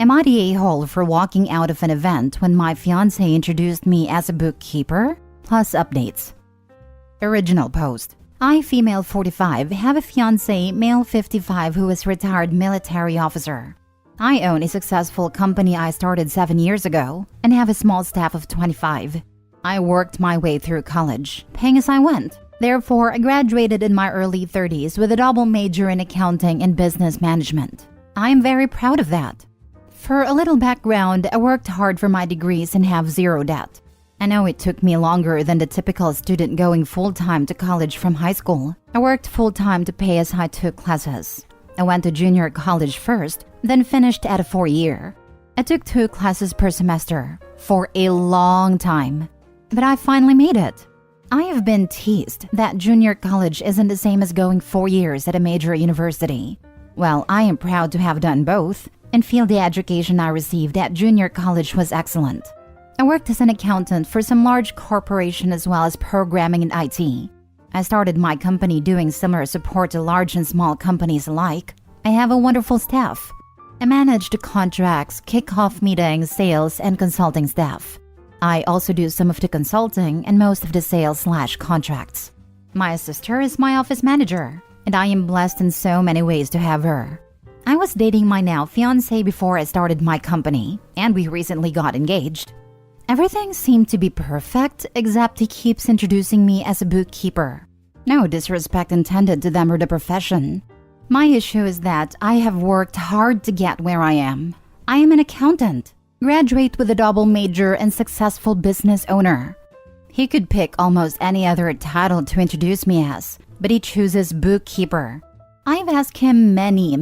Am I the a-hole for walking out of an event when my fiancé introduced me as a bookkeeper? Plus updates. Original post. I, female 45, have a fiancé, male 55, who is retired military officer. I own a successful company I started 7 years ago and have a small staff of 25. I worked my way through college, paying as I went. Therefore, I graduated in my early 30s with a double major in accounting and business management. I am very proud of that. For a little background, I worked hard for my degrees and have zero debt. I know it took me longer than the typical student going full-time to college from high school. I worked full-time to pay as I took classes. I went to junior college first, then finished at a 4-year. I took 2 classes per semester for a long time, but I finally made it. I have been teased that junior college isn't the same as going 4 years at a major university. Well, I am proud to have done both and feel the education I received at junior college was excellent. I worked as an accountant for some large corporation as well as programming and IT. I started my company doing similar support to large and small companies alike. I have a wonderful staff. I manage the contracts, kickoff meetings, sales, and consulting staff. I also do some of the consulting and most of the sales/contracts. My sister is my office manager, and I am blessed in so many ways to have her. I was dating my now fiancé before I started my company, and we recently got engaged. Everything seemed to be perfect, except he keeps introducing me as a bookkeeper. No disrespect intended to them or the profession. My issue is that I have worked hard to get where I am. I am an accountant, graduate with a double major and successful business owner. He could pick almost any other title to introduce me as, but he chooses bookkeeper. I've asked him many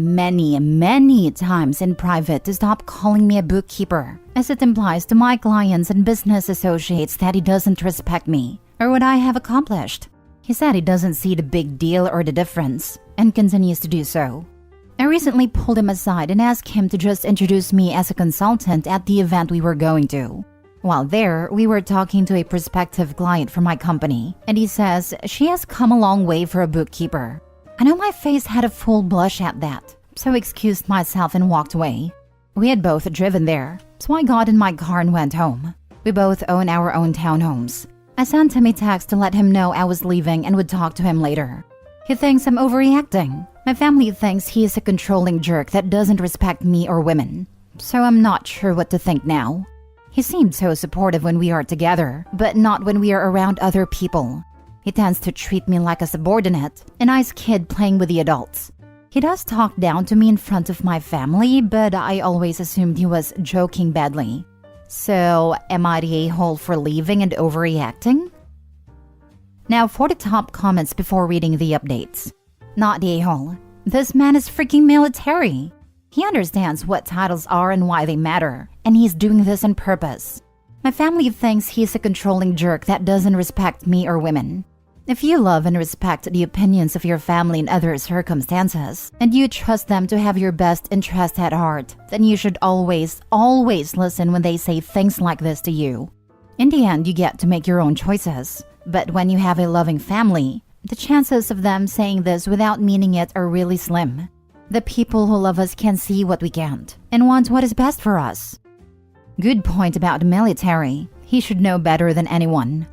times in private to stop calling me a bookkeeper, as it implies to my clients and business associates that he doesn't respect me or what I have accomplished. He said he doesn't see the big deal or the difference, and continues to do so. I recently pulled him aside and asked him to just introduce me as a consultant at the event we were going to. While there, we were talking to a prospective client for my company, and he says she has come a long way for a bookkeeper. I know my face had a full blush at that, so excused myself and walked away. We had both driven there, so I got in my car and went home. We both own our own townhomes. I sent him a text to let him know I was leaving and would talk to him later. He thinks I'm overreacting. My family thinks he is a controlling jerk that doesn't respect me or women, so I'm not sure what to think now. He seemed so supportive when we are together, but not when we are around other people. He tends to treat me like a subordinate, a nice kid playing with the adults. He does talk down to me in front of my family, but I always assumed he was joking badly. So, am I the a-hole for leaving and overreacting? Now for the top comments before reading the updates. Not the a-hole. This man is freaking military. He understands what titles are and why they matter, and he's doing this on purpose. My family thinks he's a controlling jerk that doesn't respect me or women. If you love and respect the opinions of your family in other circumstances, and you trust them to have your best interest at heart, then you should always listen when they say things like this to you. In the end, you get to make your own choices. But when you have a loving family, the chances of them saying this without meaning it are really slim. The people who love us can see what we can't, and want what is best for us. Good point about the military. He should know better than anyone.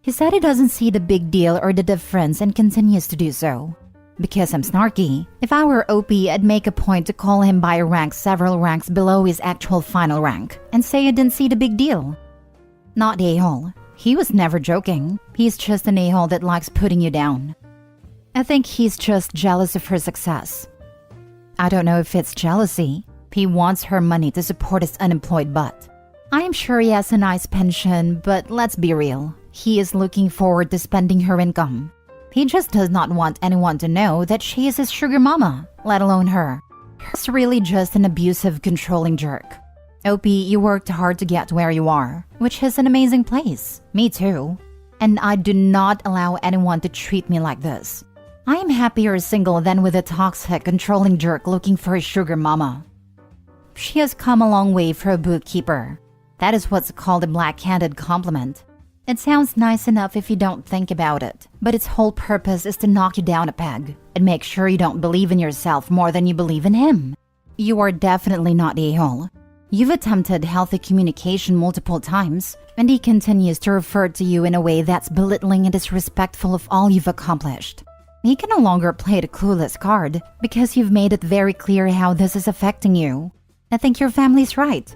He said he doesn't see the big deal or the difference and continues to do so. Because I'm snarky, if I were OP, I'd make a point to call him by a rank several ranks below his actual final rank and say I didn't see the big deal. Not the a-hole. He was never joking. He's just an a-hole that likes putting you down. I think he's just jealous of her success. I don't know if it's jealousy. He wants her money to support his unemployed butt. I am sure he has a nice pension, but let's be real. He is looking forward to spending her income. He just does not want anyone to know that she is his sugar mama, let alone her. He's really just an abusive, controlling jerk. OP, you worked hard to get where you are, which is an amazing place. Me too. And I do not allow anyone to treat me like this. I am happier single than with a toxic, controlling jerk looking for a sugar mama. She has come a long way for a bookkeeper. That is what's called a black-handed compliment. It sounds nice enough if you don't think about it, but its whole purpose is to knock you down a peg and make sure you don't believe in yourself more than you believe in him. you are definitely not the a-hole. You've attempted healthy communication multiple times, and he continues to refer to you in a way that's belittling and disrespectful of all you've accomplished. He can no longer play the clueless card because you've made it very clear how this is affecting you. I think your family's right.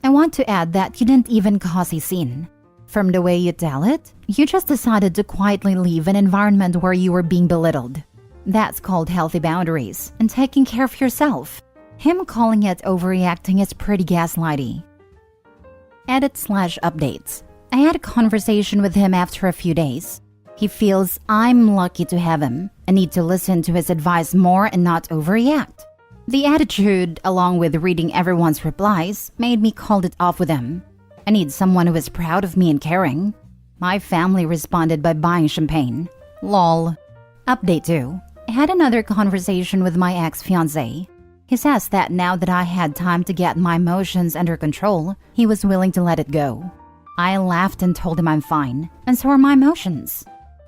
I want to add that you didn't even cause a scene. From the way you tell it, you just decided to quietly leave an environment where you were being belittled. That's called healthy boundaries and taking care of yourself. Him calling it overreacting is pretty gaslighty. Edit/updates. I had a conversation with him after a few days. He feels I'm lucky to have him. I need to listen to his advice more and not overreact. The attitude, along with reading everyone's replies, made me call it off with him. I need someone who is proud of me and caring. My family responded by buying champagne. Lol. Update 2. I had another conversation with my ex-fiancé. He says that now that I had time to get my emotions under control, he was willing to let it go. I laughed and told him I'm fine, and so are my emotions.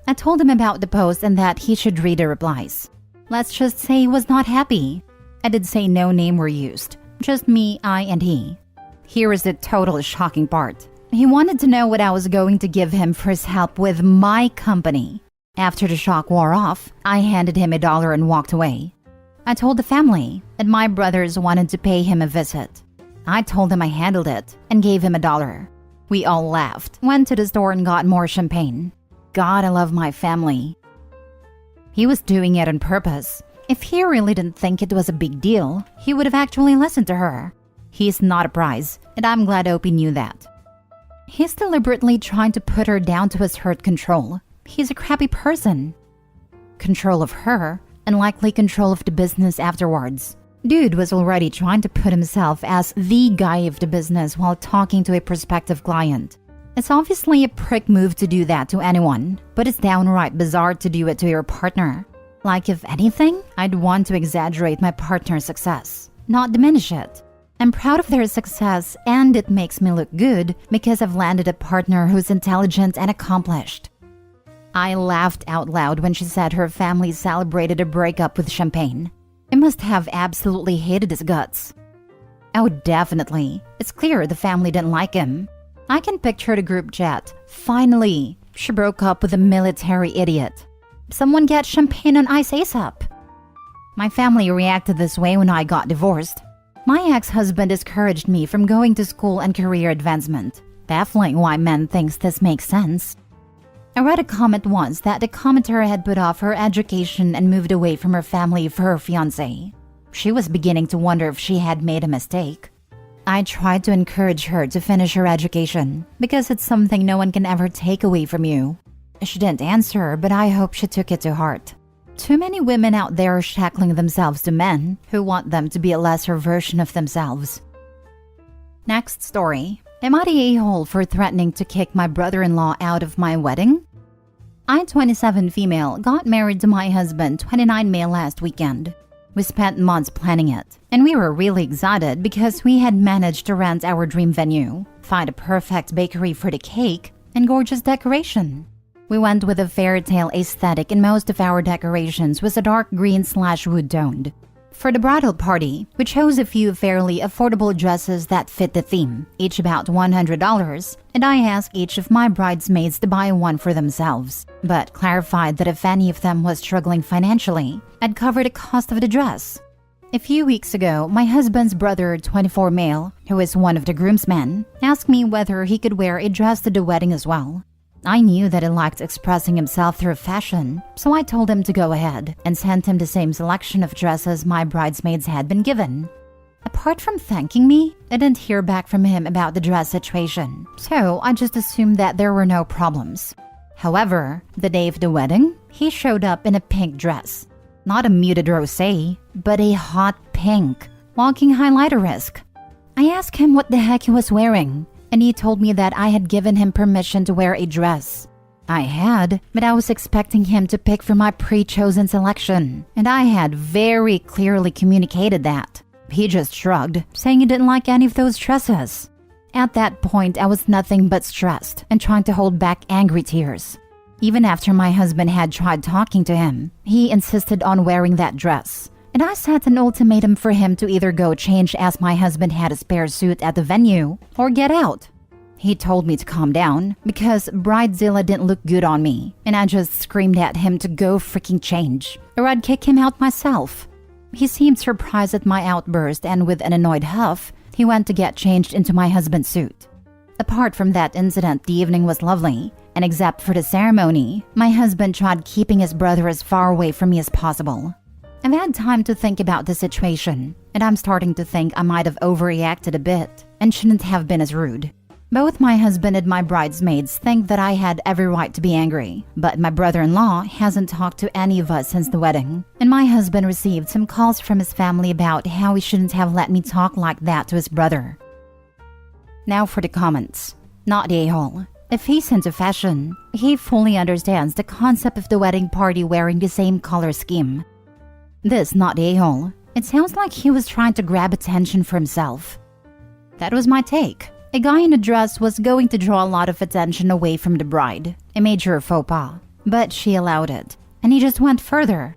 I told him about the post and that he should read the replies. Let's just say he was not happy. I did say no name were used, just me, I, and he. Here is the total shocking part. He wanted to know what I was going to give him for his help with my company. After the shock wore off, I handed him $1 and walked away. I told the family, and my brothers wanted to pay him a visit. I told him I handled it and gave him $1. We all laughed, went to the store and got more champagne. God, I love my family. He was doing it on purpose. If he really didn't think it was a big deal, he would have actually listened to her. He's not a prize, and I'm glad Opie knew that. He's deliberately trying to put her down to his hurt control. He's a crappy person. Control of her, and likely control of the business afterwards. Dude was already trying to put himself as the guy of the business while talking to a prospective client. It's obviously a prick move to do that to anyone, but it's downright bizarre to do it to your partner. Like, if anything, I'd want to exaggerate my partner's success, not diminish it. I'm proud of their success, and it makes me look good because I've landed a partner who's intelligent and accomplished. I laughed out loud when she said her family celebrated a breakup with champagne. I must have absolutely hated his guts. Oh, definitely. It's clear the family didn't like him. I can picture the group chat. Finally, she broke up with a military idiot. Someone get champagne on ice ASAP. My family reacted this way when I got divorced. My ex-husband discouraged me from going to school and career advancement, baffling why men thinks this makes sense. I read a comment once that the commenter had put off her education and moved away from her family for her fiancé. She was beginning to wonder if she had made a mistake. I tried to encourage her to finish her education because it's something no one can ever take away from you. She didn't answer, but I hope she took it to heart. Too many women out there are shackling themselves to men who want them to be a lesser version of themselves. Next story. Am I the a-hole for threatening to kick my brother-in-law out of my wedding? I, 27 female, got married to my husband, 29 male last weekend. We spent months planning it, and we were really excited because we had managed to rent our dream venue, find a perfect bakery for the cake, and gorgeous decoration. We went with a fairy tale aesthetic and most of our decorations was a dark green/wood toned. For the bridal party, we chose a few fairly affordable dresses that fit the theme, each about $100, and I asked each of my bridesmaids to buy one for themselves, but clarified that if any of them was struggling financially, I'd cover the cost of the dress. A few weeks ago, my husband's brother, 24 male, who is one of the groomsmen, asked me whether he could wear a dress to the wedding as well. I knew that he liked expressing himself through fashion, so I told him to go ahead and sent him the same selection of dresses my bridesmaids had been given. Apart from thanking me, I didn't hear back from him about the dress situation, so I just assumed that there were no problems. However, the day of the wedding, he showed up in a pink dress. Not a muted rosé, but a hot pink, walking highlighter risk. I asked him what the heck he was wearing, and he told me that I had given him permission to wear a dress. I had, but I was expecting him to pick from my pre-chosen selection, and I had very clearly communicated that. He just shrugged, saying he didn't like any of those dresses. At that point, I was nothing but stressed and trying to hold back angry tears. Even after my husband had tried talking to him, he insisted on wearing that dress. and I set an ultimatum for him to either go change as my husband had a spare suit at the venue or get out. He told me to calm down because Bridezilla didn't look good on me, and I just screamed at him to go freaking change or I'd kick him out myself. He seemed surprised at my outburst, and with an annoyed huff, he went to get changed into my husband's suit. Apart from that incident, the evening was lovely, and except for the ceremony, my husband tried keeping his brother as far away from me as possible. I've had time to think about the situation, and I'm starting to think I might have overreacted a bit and shouldn't have been as rude. Both my husband and my bridesmaids think that I had every right to be angry, but my brother-in-law hasn't talked to any of us since the wedding, and my husband received some calls from his family about how he shouldn't have let me talk like that to his brother. Now for the comments. Not the a-hole. If he's into fashion, he fully understands the concept of the wedding party wearing the same color scheme. This not the a-hole. It sounds like he was trying to grab attention for himself. That was my take. A guy in a dress was going to draw a lot of attention away from the bride, a major faux pas, but she allowed it, and he just went further.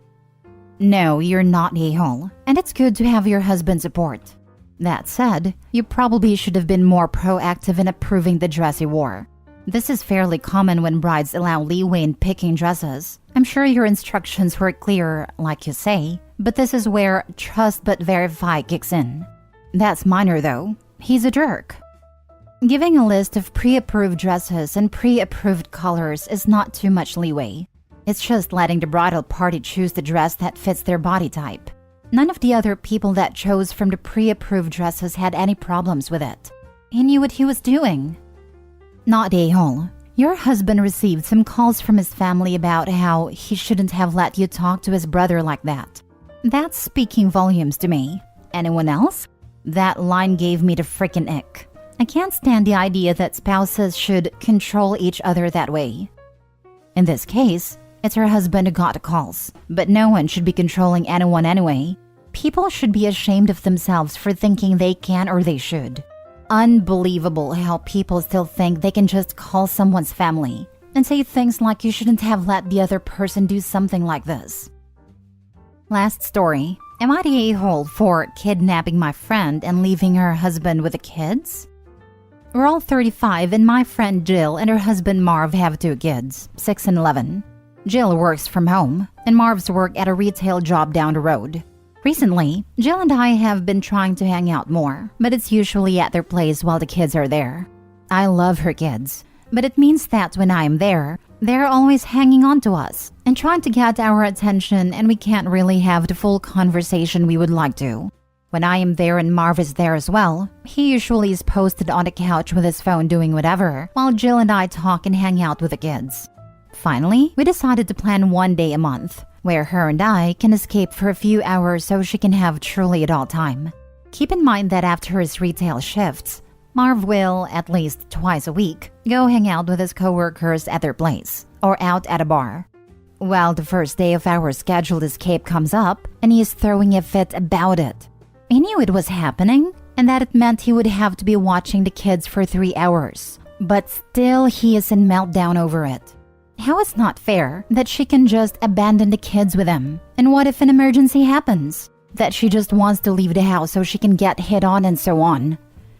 No, you're not the a-hole, and it's good to have your husband's support. That said, you probably should have been more proactive in approving the dress he wore. This is fairly common when brides allow leeway in picking dresses. I'm sure your instructions were clear, like you say, but this is where trust but verify kicks in. That's minor though. He's a jerk. Giving a list of pre-approved dresses and pre-approved colors is not too much leeway. It's just letting the bridal party choose the dress that fits their body type. None of the other people that chose from the pre-approved dresses had any problems with it. He knew what he was doing. Not a-hole. Your husband received some calls from his family about how he shouldn't have let you talk to his brother like that. That's speaking volumes to me. Anyone else? That line gave me the freaking ick. I can't stand the idea that spouses should control each other that way. In this case, it's her husband who got the calls, but no one should be controlling anyone anyway. People should be ashamed of themselves for thinking they can or they should. Unbelievable how people still think they can just call someone's family and say things like you shouldn't have let the other person do something like this. Last story. Am I the a-hole for kidnapping my friend and leaving her husband with the kids? We're all 35, and my friend Jill and her husband Marv have 2 kids, 6 and 11. Jill works from home, and Marv's work at a retail job down the road. Recently, Jill and I have been trying to hang out more, but it's usually at their place while the kids are there. I love her kids, but it means that when I am there, they're always hanging on to us and trying to get our attention, and we can't really have the full conversation we would like to. When I am there and Marv is there as well, he usually is posted on the couch with his phone doing whatever, while Jill and I talk and hang out with the kids. Finally, we decided to plan one day a month, where her and I can escape for a few hours so she can have truly adult time. Keep in mind that after his retail shifts, Marv will, at least twice a week, go hang out with his coworkers at their place, or out at a bar. Well, the first day of our scheduled escape comes up, and he is throwing a fit about it. He knew it was happening, and that it meant he would have to be watching the kids for 3 hours. But still, he is in meltdown over it. How is not fair that she can just abandon the kids with him? And what if an emergency happens? That she just wants to leave the house so she can get hit on and so on.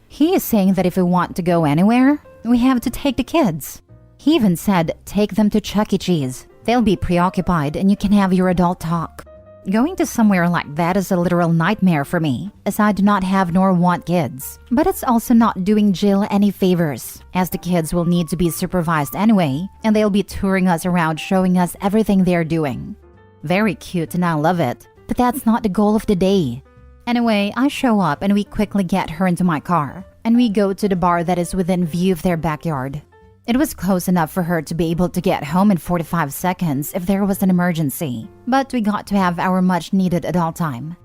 He is saying that if we want to go anywhere, we have to take the kids. He even said, take them to Chuck E. Cheese. They'll be preoccupied and you can have your adult talk. Going to somewhere like that is a literal nightmare for me, as I do not have nor want kids. But it's also not doing Jill any favors, as the kids will need to be supervised anyway, and they'll be touring us around showing us everything they're doing. Very cute and I love it, but that's not the goal of the day. Anyway, I show up and we quickly get her into my car, and we go to the bar that is within view of their backyard. It was close enough for her to be able to get home in 45 seconds if there was an emergency, but we got to have our much-needed adult time.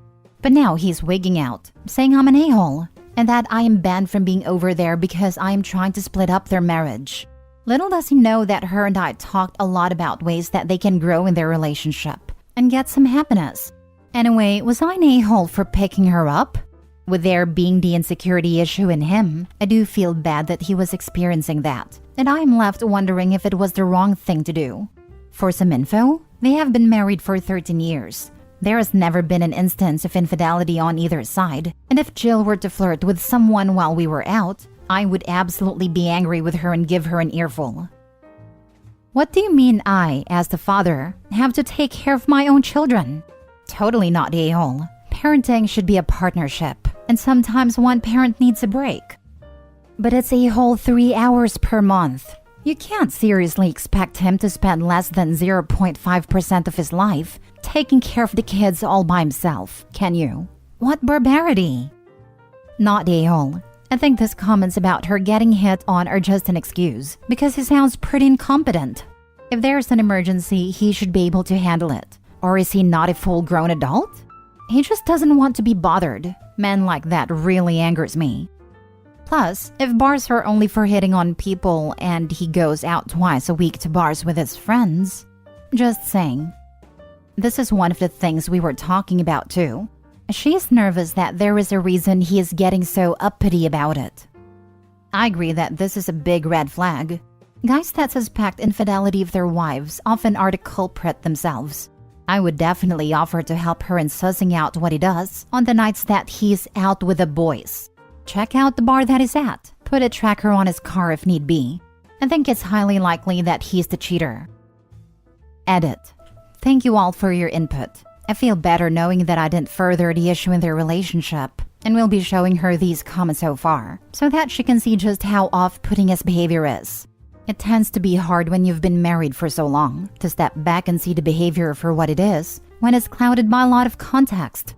But now he's wigging out, saying I'm an a-hole, and that I am banned from being over there because I am trying to split up their marriage. Little does he know that her and I talked a lot about ways that they can grow in their relationship and get some happiness. Anyway, was I an a-hole for picking her up? With there being the insecurity issue in him, I do feel bad that he was experiencing that, and I am left wondering if it was the wrong thing to do. For some info, they have been married for 13 years. There has never been an instance of infidelity on either side, and if Jill were to flirt with someone while we were out, I would absolutely be angry with her and give her an earful. What do you mean I, as the father, have to take care of my own children? Totally not the a-hole. Parenting should be a partnership, and sometimes one parent needs a break. But it's a whole 3 hours per month. You can't seriously expect him to spend less than 0.5% of his life taking care of the kids all by himself, can you? What barbarity! Not the a-hole. I think these comments about her getting hit on are just an excuse, because he sounds pretty incompetent. If there's an emergency, he should be able to handle it. Or is he not a full-grown adult? He just doesn't want to be bothered. Men like that really angers me. Plus, if bars are only for hitting on people and he goes out twice a week to bars with his friends, just saying. This is one of the things we were talking about too. She's nervous that there is a reason he is getting so uppity about it. I agree that this is a big red flag. Guys that suspect infidelity of their wives often are the culprit themselves. I would definitely offer to help her in sussing out what he does on the nights that he's out with the boys. Check out the bar that he's at. Put a tracker on his car if need be. I think it's highly likely that he's the cheater. Edit. Thank you all for your input. I feel better knowing that I didn't further the issue in their relationship, and will be showing her these comments so far, so that she can see just how off-putting his behavior is. It tends to be hard when you've been married for so long, to step back and see the behavior for what it is, when it's clouded by a lot of context.